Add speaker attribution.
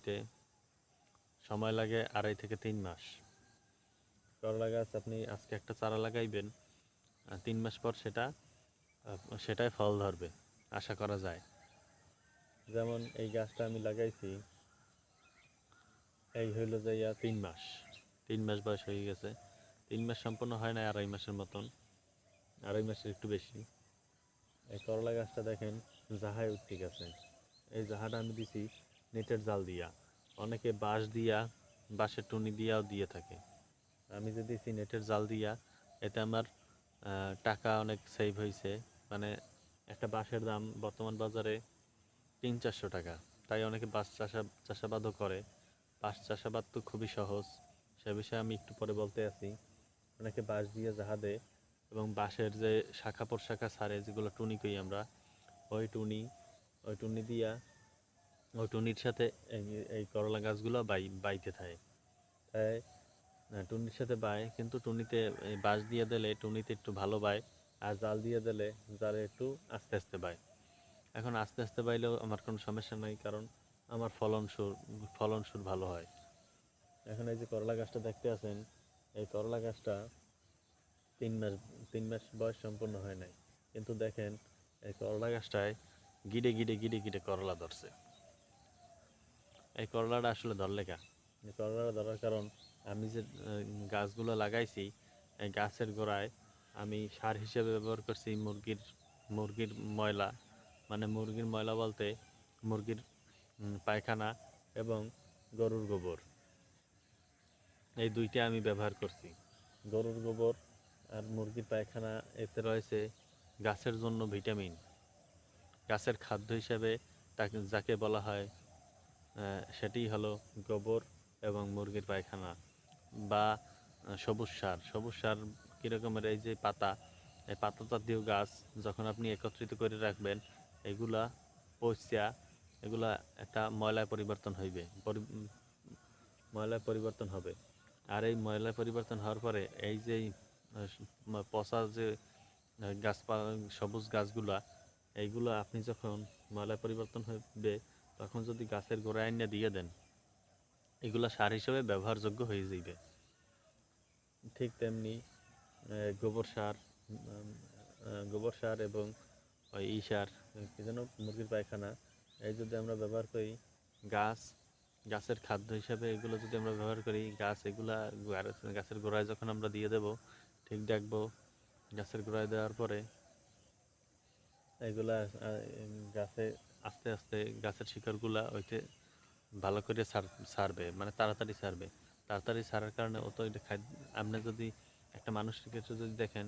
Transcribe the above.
Speaker 1: হইতে সময় লাগে 2.5 থেকে 3 মাস। করলা গাছ আপনি আজকে একটা চারা লাগাইবেন, 3 মাস পর সেটাই ফল ধরবে আশা করা যায়। যেমন এই গাছটা আমি লাগাইছি, এই হইল যাইয়া 3 মাস বয়স হয়ে গেছে। 3 মাস সম্পূর্ণ হয় না, 2.5 মাসের মতন, 2.5 মাসের একটু বেশি। এই করলা গাছটা দেখেন জাহায় উঠতে গেছে। এই জাহাটা আমি দিছি নেটের জাল দিয়া, অনেকে বাঁশের টুনি দিয়াও দিয়ে থাকে। আমি যে দিছি নেটের জাল দিয়া, এতে আমার টাকা অনেক সেভ হয়েছে। মানে একটা বাঁশের দাম বর্তমান বাজারে 300-400 টাকা। তাই অনেকে বাঁশ চাষাবাদও করে। বাঁশ চাষাবাদ তো খুবই সহজ, সে বিষয়ে আমি একটু পরে বলতে আছি। অনেকে বাঁশ দিয়ে জাহা দেয় এবং বাঁশের যে শাখা প্রশাখা ছাড়ে, যেগুলো টুনি কই আমরা, ওই টুনি দিয়া ওই টুনির সাথে এই করলা গাছগুলো বাইতে থাকে। তাই টুনির সাথে বায়, কিন্তু টুনিতে এই বাঁশ দিয়ে দিলে টুনিতে একটু ভালো বায়, আর জাল দিয়ে দিলে জালে একটু আস্তে আস্তে বায়। এখন আস্তে আস্তে বাইলেও আমার কোনো সমস্যা নাই, কারণ আমার ফলনসুর ভালো হয়। এখন এই যে করলা গাছটা দেখতে আছেন, এই করলা গাছটা 3 মাস বয়স সম্পূর্ণ হয় নাই, কিন্তু দেখেন এই করলা গাছটায় গিডে গিডে গিডে গিডে করলা ধরছে। এই করলাটা আসলে ধরলে কা, এই করলাটা ধরার কারণ আমি যে গাছগুলো লাগাইছি, এই গাছের গোড়ায় আমি সার হিসেবে ব্যবহার করছি মুরগির ময়লা। মানে মুরগির ময়লা বলতে মুরগির পায়খানা এবং গরুর গোবর, এই দুইটা আমি ব্যবহার করছি। গরুর গোবর আর মুরগির পায়খানা, এতে রয়েছে গাছের জন্য ভিটামিন। গাছের খাদ্য হিসেবে যাকে বলা হয়, সেটি হলো গোবর এবং মুরগির পায়খানা বা সবুজ সার কীরকমের, এই যে এই পাতা জাতীয় গাছ যখন আপনি একত্রিত করে রাখবেন, এগুলা পচা, এগুলা একটা ময়লায় পরিবর্তন হবে। আর এই ময়লায় পরিবর্তন হওয়ার পরে এই যে পচা যে সবুজ গাছগুলা, এইগুলো আপনি যখন ময়লায় পরিবর্তন হবে, তখন যদি গাছের গোড়ায় এনে দিয়ে দেন, এগুলা সার হিসেবে ব্যবহারযোগ্য হয়ে যাবে। ঠিক তেমনি গোবর সার এবং ওই সার, কি যেন, মুরগির পায়খানা, এই যদি আমরা ব্যবহার করি, গাছের খাদ্য হিসাবে এগুলো যদি আমরা ব্যবহার করি, গাছের গোড়ায় যখন আমরা দিয়ে দেব, ঠিক দেখব গাছের গোড়ায় দেওয়ার পরে এগুলা গাছে আস্তে আস্তে গাছের শিকড়গুলা ওইতে ভালো করে ছাড়বে, মানে তাড়াতাড়ি ছাড়ার কারণে ও তো এটা আপনি যদি একটা মানুষের ক্ষেত্রে যদি দেখেন,